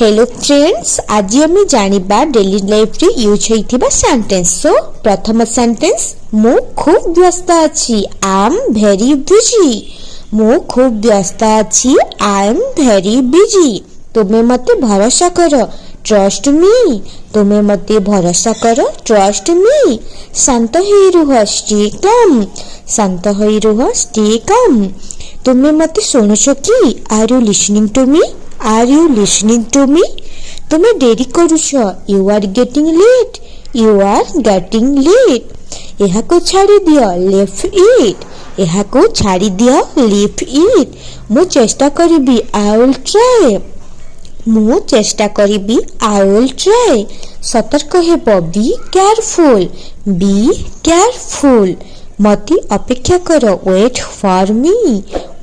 Hello friends, आज आम जानिबा daily life रे यूज होइथिबा सेंटेंस। सो प्रथम सेंटेंस, मु खूब व्यस्त अछि, आई एम वेरी बिजी। मु खूब व्यस्त अछि, आई एम वेरी बिजी। तुमे मते भरोसा करो, ट्रस्ट मी। तुमे मते भरोसा करो, ट्रस्ट मी। शांत होई रुह, स्टे काम। शांत होई रुह, स्टे काम। तुमे मते सुनुछो कि? Are you listening to me? Are you listening to me? तुमे डेरी करुछ, you are getting late. You are getting late. एहा को छाड़ी दियो, leave it. एहा को छाड़ी दियो, leave it. मु चेष्टा करिबी, I will try. मु चेष्टा करिबी, I will try. सतर्क हेबो, be careful. Be careful. मती अपेक्षा करो, wait for me.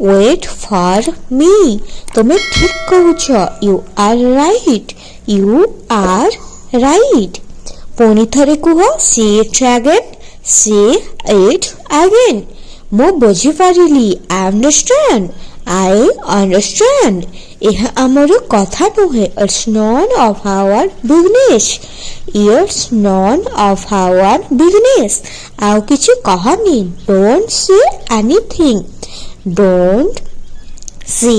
Wait for me. तुम्हें ठीक कहूछ, you are right. You are right. पुणी थरे कुह, say it again. Say it again. मु बुझी पारिली, आई अंडरस्टैंड। I understand. यह आमर कथा नुहे, it's none of our business. It's none of our business. आउ किछि कहनी, don't say anything. Don't say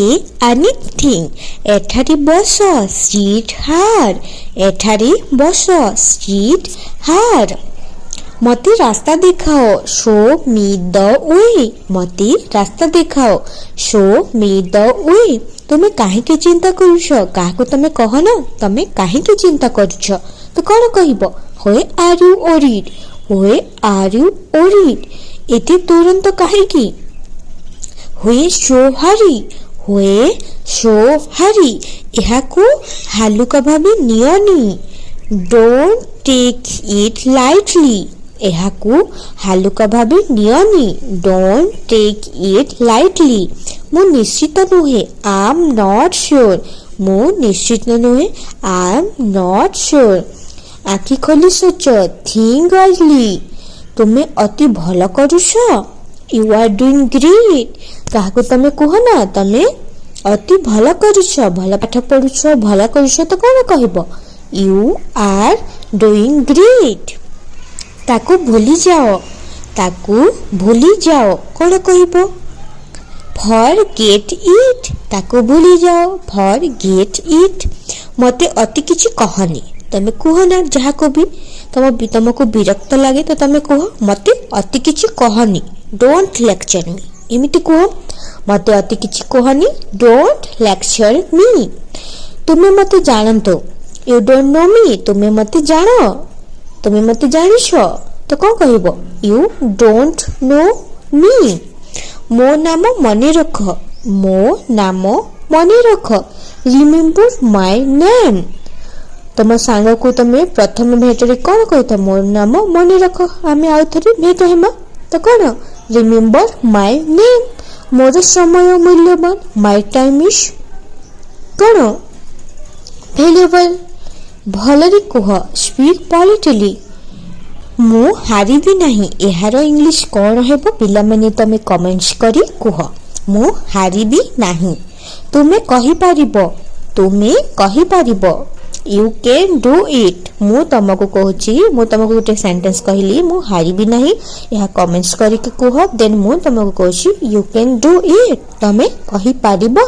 anything. एठारी बस, सीट हार। एठारी बस, सीट हार। मते रास्ता दिखाओ, शो मी द वे। मते रास्ता दिखाओ, शो मी द वे। तुमे काहेकि चिंता करुछ? काहाको तुमे कह न, तुमे काहेकि चिंता करुछ? तो कौन कहबो? Why are you worried? Why are you worried? एते तुरंत काहेकि? Why so hurry? Why so hurry? एहाको हालुका भाबे नियनी। Don't take it lightly. एहाको हालुका भाबे नियनी। Don't take it lightly. मु निश्चित नुहे, आई एम नॉट श्योर। मु निश्चित नुहे, आई एम नॉट श्योर। आखि खोली सोच, थिंक वाइजली। तुमे अति भल करुछ, यू आर डूइंग ग्रेट। काहाको तमे कह ना, तमे अति भल करुछ, भल पाठ पढुछ, भल करुछ। तो कोन कहबो? You are doing great. ताकू भूली जाओ। ताकू भूली जाओ। कोन कहबो? Forget it. ताकू भूली जाओ, फॉरगेट इट। मते अति किछि कहनी। तमे कह ना, जहा को भी तुमको विरक्त लगे तो तमे कह, मते अति किछि कहनी। डोंट लेक्चर मी। एमिति कह, मते अति किछि कहनी, डोंट लेक्चर मी। तुमे मते जानतो, यू डोंट नो मी। तुमे मते जानो, तुमे मते जानिछ। तो कौन कहबो? यू डोंट नो मी। मो नाम मने रख। मो नाम मने रख। Remember my name. तुम सांग को तुम प्रथम भेट रे कौन कहता? मोर नाम मने रख। आमे आउ थरे भेट हेमा तो कौन? Remember my name. मोर समय मूल्यवान, माय टाइम इज कौन? वैल्यूएबल। भलरे कह, स्पीक पॉलिटिकली। मु हारिबी नाही। एहार इंग्लिश कौन हेबो? पिला माने तमे कमेंट्स करी कह। मु हारिबी नाही। तुमे कहि पारिबो। तुमे कहि पारिबो। You can do it. मु तुमको कहूची, मु तुमको गोटे सेंटेंस कहली, मु हारिबी नाही। एहा कमेंट्स करी के कह। देन मु तुमको कहूची, यू कैन डू इट। तमे कहि पारिबो।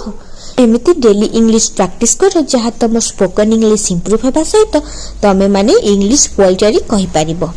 एमिति डेली इंग्लिश प्रैक्टिस करो, जहा तुम स्पोकन इंग्लिश इंप्रूव हेबा सहित तमे माने इंग्लिश पोएट्री कहि पारिबो।